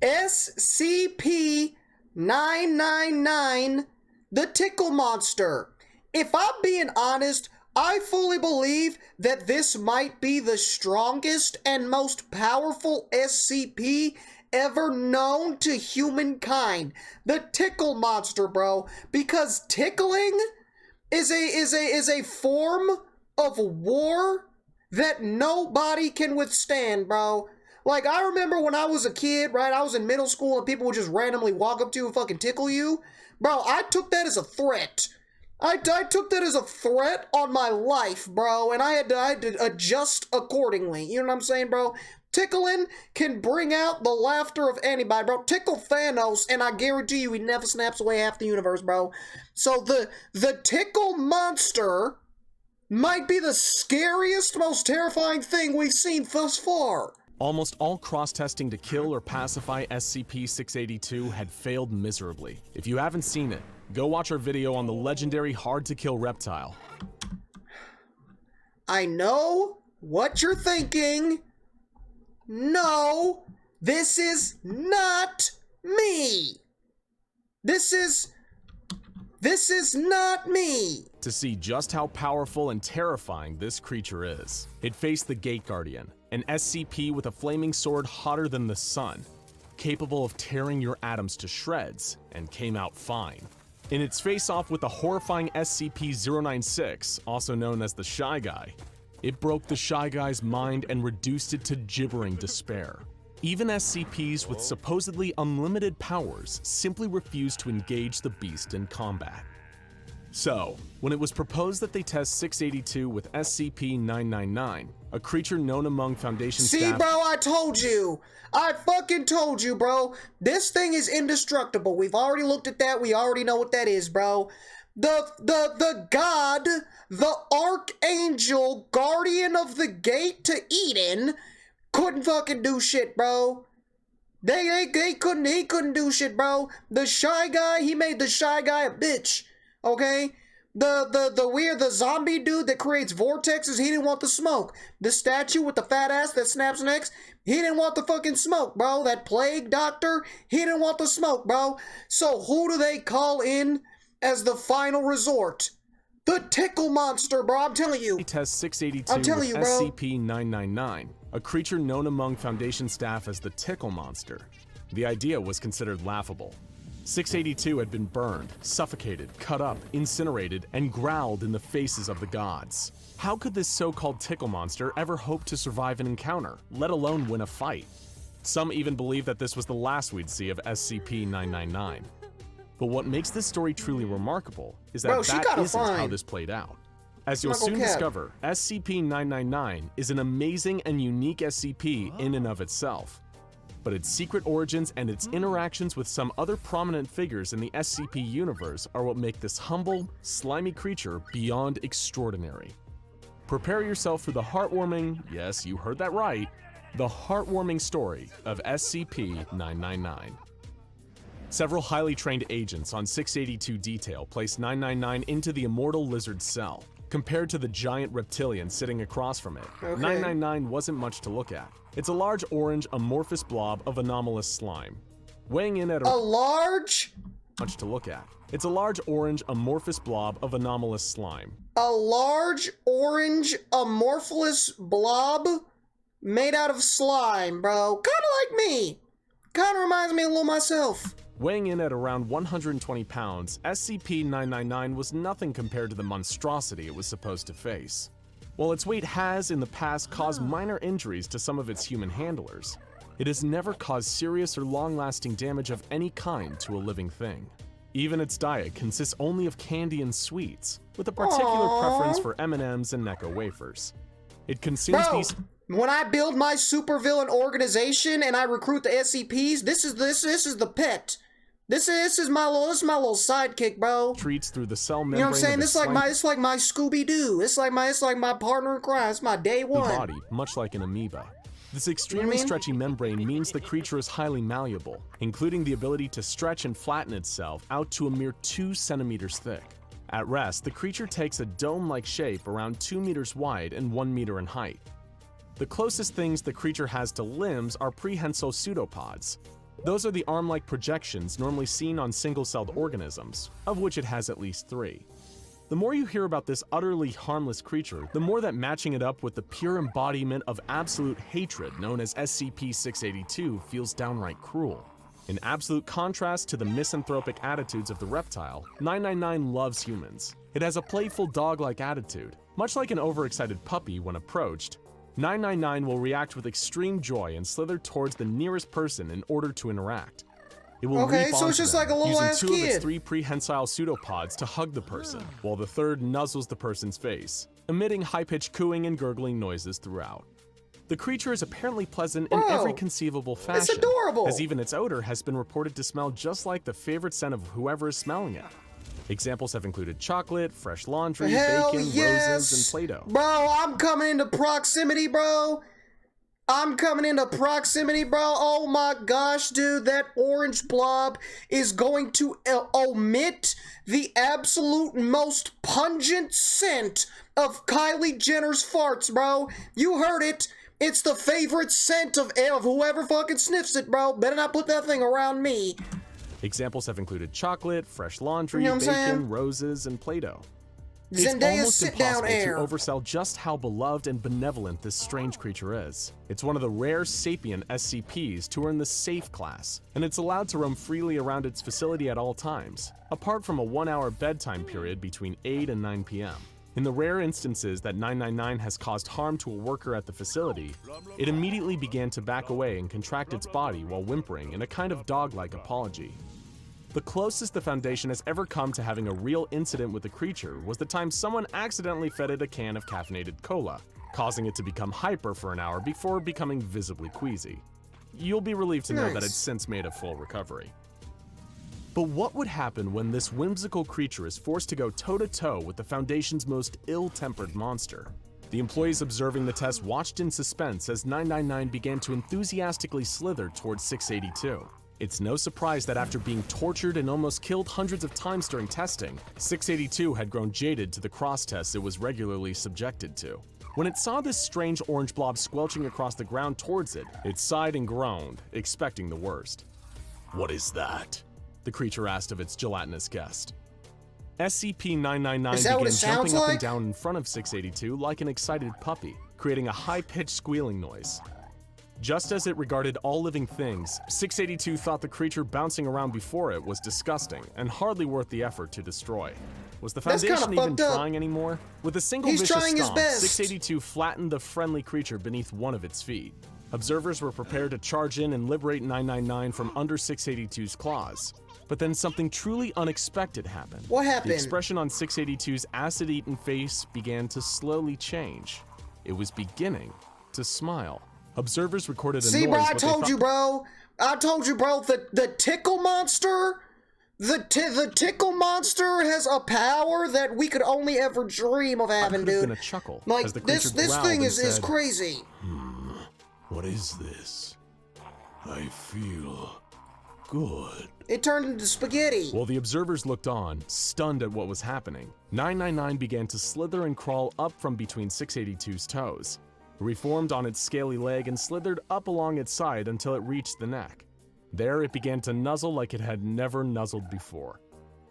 SCP-999 The Tickle Monster. If I'm being honest, I fully believe that this might be the strongest and most powerful SCP ever known to humankind. The Tickle Monster, bro. Because tickling is a form of war that nobody can withstand, bro. Like, I remember when I was a kid, right? I was in middle school and people would just randomly walk up to you and fucking tickle you. Bro, I took that as a threat. I took that as a threat on my life, bro, and I had to adjust accordingly. You know what I'm saying, bro? Tickling can bring out the laughter of anybody, bro. Tickle Thanos, and I guarantee you he never snaps away half the universe, bro. So the Tickle Monster might be the scariest, most terrifying thing we've seen thus far. Almost all cross-testing to kill or pacify SCP-682 had failed miserably. If you haven't seen it, go watch our video on the legendary hard-to-kill reptile. I know what you're thinking. No, this is not me. This is not me. To see just how powerful and terrifying this creature is, it faced the Gate Guardian, an SCP with a flaming sword hotter than the sun, capable of tearing your atoms to shreds, and came out fine. In its face-off with the horrifying SCP-096, also known as the Shy Guy, it broke the Shy Guy's mind and reduced it to gibbering despair. Even SCPs with supposedly unlimited powers simply refused to engage the beast in combat. So, when it was proposed that they test 682 with SCP-999, a creature known among Foundation staff— See, bro, I told you. I fucking told you, bro. This thing is indestructible. We've already looked at that. We already know what that is, bro. The god, the archangel, guardian of the gate to Eden, couldn't fucking do shit, bro. He couldn't do shit, bro. The Shy Guy, he made the Shy Guy a bitch. Okay? The zombie dude that creates vortexes, he didn't want the smoke. The statue with the fat ass that snaps necks, he didn't want the fucking smoke, bro. That plague doctor, he didn't want the smoke, bro. So who do they call in as the final resort? The Tickle Monster, bro. I'm telling you. Test 682 I'm telling you, bro. SCP-999, a creature known among Foundation staff as the Tickle Monster. The idea was considered laughable. 682 had been burned, suffocated, cut up, incinerated, and growled in the faces of the gods. How could this so-called Tickle Monster ever hope to survive an encounter, let alone win a fight? Some even believe that this was the last we'd see of SCP-999. But what makes this story truly remarkable is that that isn't how this played out. As you'll soon discover, SCP-999 is an amazing and unique SCP in and of itself. But its secret origins and its interactions with some other prominent figures in the SCP universe are what make this humble, slimy creature beyond extraordinary. Prepare yourself for the heartwarming, yes, you heard that right, the heartwarming story of SCP-999. Several highly trained agents on 682 Detail placed 999 into the immortal lizard cell. Compared to the giant reptilian sitting across from it, 999 wasn't much to look at. It's a large orange amorphous blob of anomalous slime. Weighing in at much to look at. It's a large orange amorphous blob of anomalous slime. A large orange amorphous blob made out of slime, bro. Kinda like me. Kinda reminds me a little myself. Weighing in at around 120 pounds, SCP-999 was nothing compared to the monstrosity it was supposed to face. While its weight has, in the past, caused minor injuries to some of its human handlers, it has never caused serious or long-lasting damage of any kind to a living thing. Even its diet consists only of candy and sweets, with a particular preference for M&Ms and Necco wafers. It consumes these— When I build my supervillain organization and I recruit the SCPs, this is the pet. This is my little sidekick, bro. Treats through the cell membrane. You know what I'm saying? This is like my Scooby-Doo. It's like my partner in crime. It's my day one. The body, much like an amoeba. This extremely stretchy membrane means the creature is highly malleable, including the ability to stretch and flatten itself out to a mere 2 centimeters thick. At rest, the creature takes a dome-like shape around 2 meters wide and 1 meter in height. The closest things the creature has to limbs are prehensile pseudopods. Those are the arm-like projections normally seen on single-celled organisms, of which it has at least 3. The more you hear about this utterly harmless creature, the more that matching it up with the pure embodiment of absolute hatred known as SCP-682 feels downright cruel. In absolute contrast to the misanthropic attitudes of the reptile, 999 loves humans. It has a playful dog-like attitude. Much like an overexcited puppy when approached, 999 will react with extreme joy and slither towards the nearest person in order to interact. It will leap so onto it's just them, like a little using ass 2 of its kid. 3 prehensile pseudopods to hug the person, while the third nuzzles the person's face, emitting high-pitched cooing and gurgling noises throughout. The creature is apparently pleasant in every conceivable fashion, it's adorable. as even its odor has been reported to smell just like the favorite scent of whoever is smelling it. Examples have included chocolate, fresh laundry, Hell bacon, yes. roses, and Play-Doh. Bro, I'm coming into proximity, bro. Oh my gosh, dude, that orange blob is going to omit the absolute most pungent scent of Kylie Jenner's farts, bro. You heard it. It's the favorite scent of whoever fucking sniffs it, bro. Better not put that thing around me. Examples have included chocolate, fresh laundry, You know what I'm saying? bacon, roses, and Play-Doh. It's Zendaya's almost sit-down impossible air. to oversell just how beloved and benevolent this strange creature is. It's one of the rare sapient SCPs to earn the Safe class, and it's allowed to roam freely around its facility at all times, apart from a 1-hour bedtime period between 8 and 9 p.m. In the rare instances that 999 has caused harm to a worker at the facility, it immediately began to back away and contract its body while whimpering in a kind of dog-like apology. The closest the Foundation has ever come to having a real incident with the creature was the time someone accidentally fed it a can of caffeinated cola, causing it to become hyper for an hour before becoming visibly queasy. You'll be relieved to know that it's since made a full recovery. But what would happen when this whimsical creature is forced to go toe-to-toe with the Foundation's most ill-tempered monster? The employees observing the test watched in suspense as 999 began to enthusiastically slither towards 682. It's no surprise that after being tortured and almost killed hundreds of times during testing, 682 had grown jaded to the cross-tests it was regularly subjected to. When it saw this strange orange blob squelching across the ground towards it, it sighed and groaned, expecting the worst. "What is that?" the creature asked of its gelatinous guest. SCP-999 began jumping up and down in front of 682 like an excited puppy, creating a high-pitched squealing noise. Just as it regarded all living things, 682 thought the creature bouncing around before it was disgusting and hardly worth the effort to destroy. Was the Foundation even trying anymore? With a single vicious stomp, 682 flattened the friendly creature beneath one of its feet. Observers were prepared to charge in and liberate 999 from under 682's claws. But then something truly unexpected happened. What happened? The expression on 682's acid-eaten face began to slowly change. It was beginning to smile. Observers recorded a noise. See, bro, I told you, bro, the tickle monster, the tickle monster has a power that we could only ever dream of having, dude. Been a chuckle like, as the this thing is crazy. What is this? I feel good. It turned into spaghetti. While the observers looked on, stunned at what was happening, 999 began to slither and crawl up from between 682's toes. Reformed on its scaly leg and slithered up along its side until it reached the neck. There it began to nuzzle like it had never nuzzled before.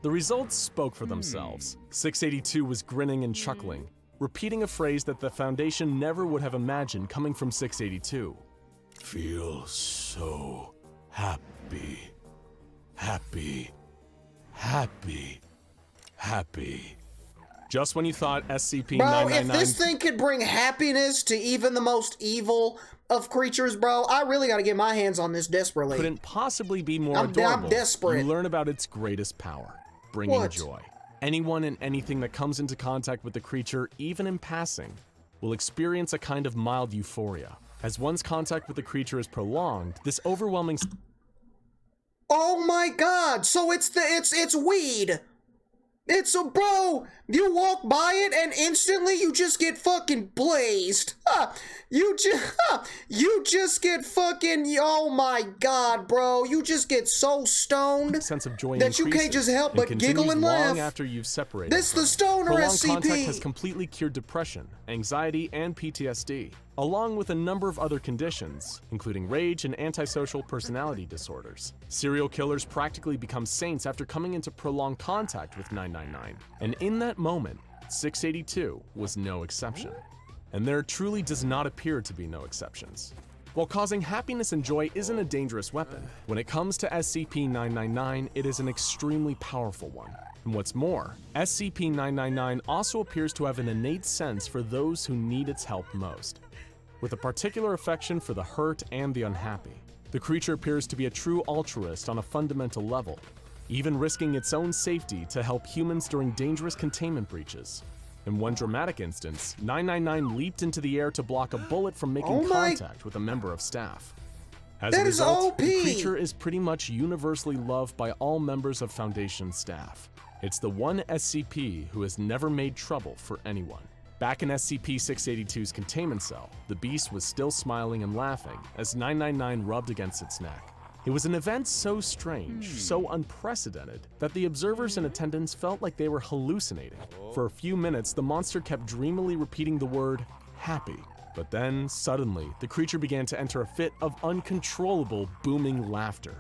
The results spoke for themselves. 682 was grinning and chuckling, repeating a phrase that the Foundation never would have imagined coming from 682. Feel so happy. Happy. Happy. Happy. Just when you thought SCP-999... Bro, if this thing could bring happiness to even the most evil of creatures, bro, I really gotta get my hands on this desperately. couldn't possibly be more adorable, I'm desperate. you learn about its greatest power, bringing joy. Anyone and anything that comes into contact with the creature, even in passing, will experience a kind of mild euphoria. As one's contact with the creature is prolonged, this overwhelming... Oh my god, so it's weed. It's a bro, you walk by it and instantly you just get fucking blazed. You just get fucking, oh my god, bro. You just get so stoned sense of joy that you can't just help but giggle and laugh. Long after you've separated. This the stoner Prolonged SCP. contact has completely cured depression, anxiety, and PTSD. along with a number of other conditions, including rage and antisocial personality disorders. Serial killers practically become saints after coming into prolonged contact with 999, and in that moment, 682 was no exception. And there truly does not appear to be no exceptions. While causing happiness and joy isn't a dangerous weapon, when it comes to SCP-999, it is an extremely powerful one. And what's more, SCP-999 also appears to have an innate sense for those who need its help most, with a particular affection for the hurt and the unhappy. The creature appears to be a true altruist on a fundamental level, even risking its own safety to help humans during dangerous containment breaches. In one dramatic instance, 999 leaped into the air to block a bullet from making contact with a member of staff. As a result, the creature is pretty much universally loved by all members of Foundation staff. It's the one SCP who has never made trouble for anyone. Back in SCP-682's containment cell, the beast was still smiling and laughing as 999 rubbed against its neck. It was an event so strange, so unprecedented, that the observers in attendance felt like they were hallucinating. For a few minutes, the monster kept dreamily repeating the word, happy. But then, suddenly, the creature began to enter a fit of uncontrollable, booming laughter.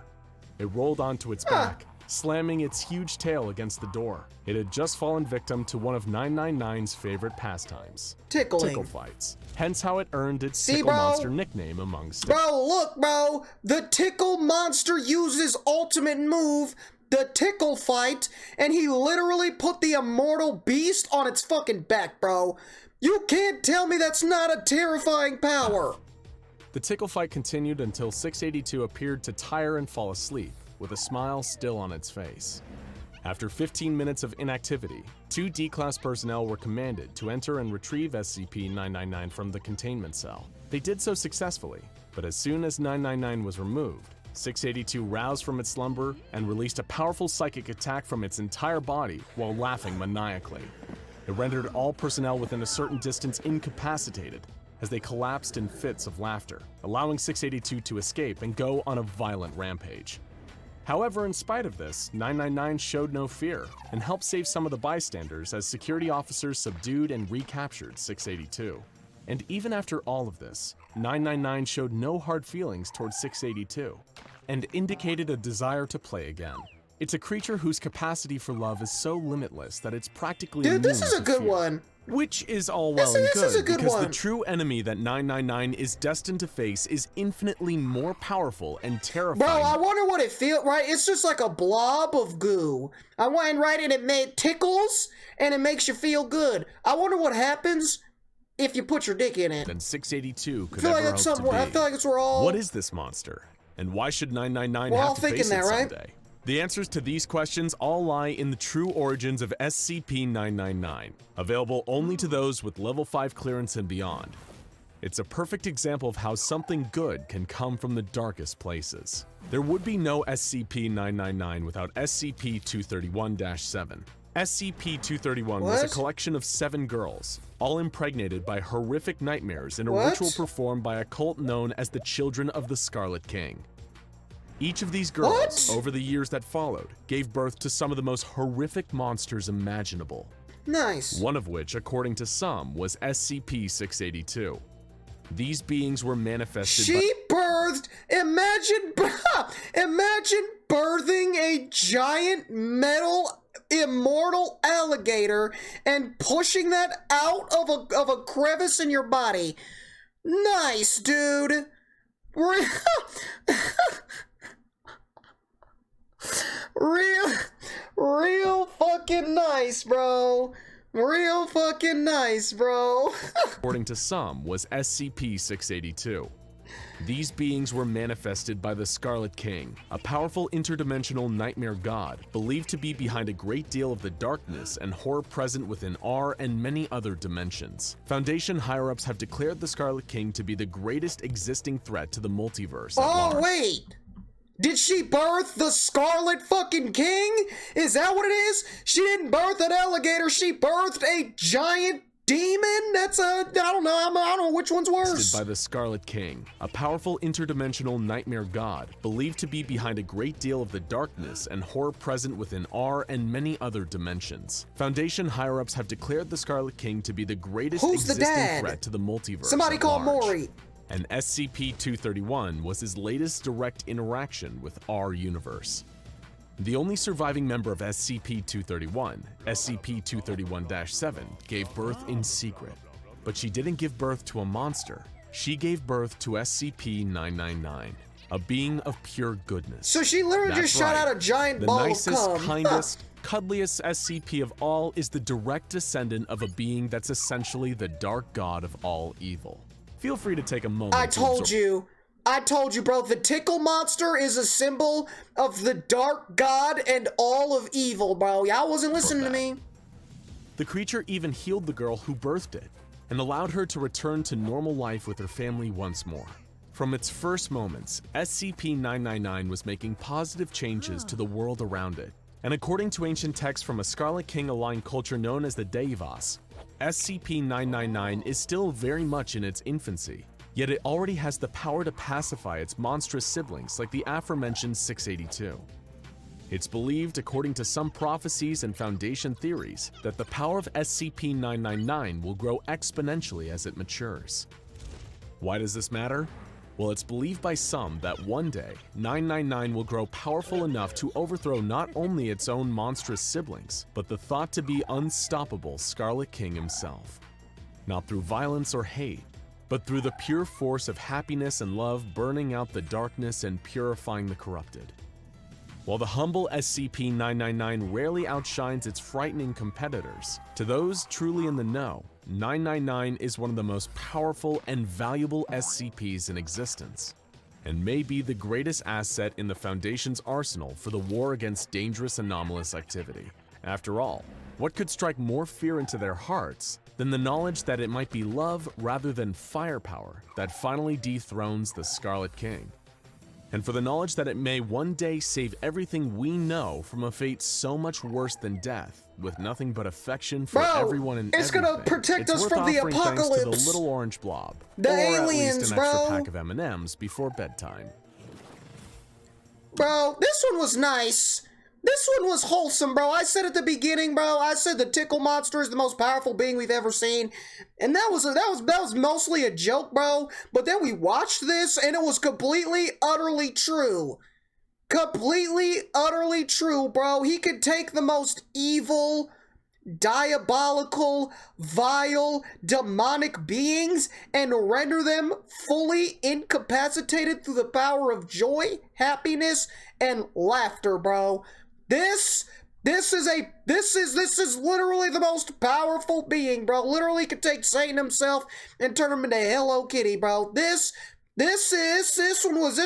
It rolled onto its back, slamming its huge tail against the door. It had just fallen victim to one of 999's favorite pastimes, tickle fights. Hence how it earned its Tickle Monster nickname among staff. Bro, look, bro. The Tickle Monster uses ultimate move, the Tickle Fight, and he literally put the immortal beast on its fucking back, bro. You can't tell me that's not a terrifying power. The Tickle Fight continued until 682 appeared to tire and fall asleep, with a smile still on its face. After 15 minutes of inactivity, 2 D-Class personnel were commanded to enter and retrieve SCP-999 from the containment cell. They did so successfully, but as soon as 999 was removed, 682 roused from its slumber and released a powerful psychic attack from its entire body while laughing maniacally. It rendered all personnel within a certain distance incapacitated as they collapsed in fits of laughter, allowing 682 to escape and go on a violent rampage. However, in spite of this, 999 showed no fear and helped save some of the bystanders as security officers subdued and recaptured 682. And even after all of this, 999 showed no hard feelings towards 682 and indicated a desire to play again. It's a creature whose capacity for love is so limitless that it's practically Dude, this is a to good fear. one. Which is all well and This is a good, good because one. the true enemy that 999 is destined to face is infinitely more powerful and terrifying. Bro, I wonder what it feels, right? It's just like a blob of goo. I went right and it tickles and it makes you feel good. I wonder what happens if you put your dick in it. Than 682 could I feel like ever that's hope to something. I be. feel like it's where all. What is this monster? And why should 999 We're all have to face thinking it that, right? someday? The answers to these questions all lie in the true origins of SCP-999, available only to those with level 5 clearance and beyond. It's a perfect example of how something good can come from the darkest places. There would be no SCP-999 without SCP-231-7. SCP-231 was a collection of 7 girls, all impregnated by horrific nightmares in a ritual performed by a cult known as the Children of the Scarlet King. Each of these girls, over the years that followed, gave birth to some of the most horrific monsters imaginable. Nice. One of which, according to some, was SCP-682. These beings were manifested She birthed, imagine birthing a giant metal immortal alligator and pushing that out of a crevice in your body. Nice, dude. Real fucking nice, bro. Real fucking nice, bro. according to some, was SCP-682. These beings were manifested by the Scarlet King, a powerful interdimensional nightmare god, believed to be behind a great deal of the darkness and horror present within our and many other dimensions. Foundation higher-ups have declared the Scarlet King to be the greatest existing threat to the multiverse at large. Oh, wait! Did she birth the Scarlet fucking King? Is that what it is? She didn't birth an alligator, she birthed a giant demon? That's I don't know. I don't know which one's worse. By the Scarlet King, a powerful interdimensional nightmare god believed to be behind a great deal of the darkness and horror present within our and many other dimensions. Foundation higher-ups have declared the Scarlet King to be the greatest existing threat to the multiverse. Somebody call Maury. And SCP-231 was his latest direct interaction with our universe. The only surviving member of SCP-231, SCP-231-7, gave birth in secret. But she didn't give birth to a monster. She gave birth to SCP-999, a being of pure goodness. So she literally just shot out a giant ball of cum. The nicest, kindest, cuddliest SCP of all is the direct descendant of a being that's essentially the dark god of all evil. Feel free to take a moment. I told you, bro, the Tickle monster is a symbol of the dark god and all of evil, bro. Y'all wasn't listening to me. The creature even healed the girl who birthed it and allowed her to return to normal life with her family once more. From its first moments, SCP-999 was making positive changes to the world around it. And according to ancient texts from a Scarlet King-aligned culture known as the Deivas, SCP-999 is still very much in its infancy, yet it already has the power to pacify its monstrous siblings like the aforementioned 682. It's believed, according to some prophecies and Foundation theories, that the power of SCP-999 will grow exponentially as it matures. Why does this matter? Well, it's believed by some that one day, 999 will grow powerful enough to overthrow not only its own monstrous siblings, but the thought-to-be unstoppable Scarlet King himself. Not through violence or hate, but through the pure force of happiness and love burning out the darkness and purifying the corrupted. While the humble SCP-999 rarely outshines its frightening competitors, to those truly in the know, 999 is one of the most powerful and valuable SCPs in existence, and may be the greatest asset in the Foundation's arsenal for the war against dangerous anomalous activity. After all, what could strike more fear into their hearts than the knowledge that it might be love rather than firepower that finally dethrones the Scarlet King? And for the knowledge that it may one day save everything we know from a fate so much worse than death, with nothing but affection for everyone and it's everything. Gonna protect us from the thanks apocalypse. to the little orange blob, the or aliens, at least an extra pack of M&Ms before bedtime. Bro, this one was nice. This one was wholesome, bro. I said at the beginning, bro, I said the Tickle monster is the most powerful being we've ever seen. And that was mostly a joke, bro. But then we watched this and it was completely, utterly true. Completely, utterly true, bro. He could take the most evil, diabolical, vile, demonic beings and render them fully incapacitated through the power of joy, happiness, and laughter, bro. This is literally the most powerful being, bro. Literally could take Satan himself and turn him into Hello Kitty, bro. This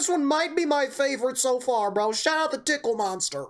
one might be my favorite so far, bro. Shout out the Tickle monster.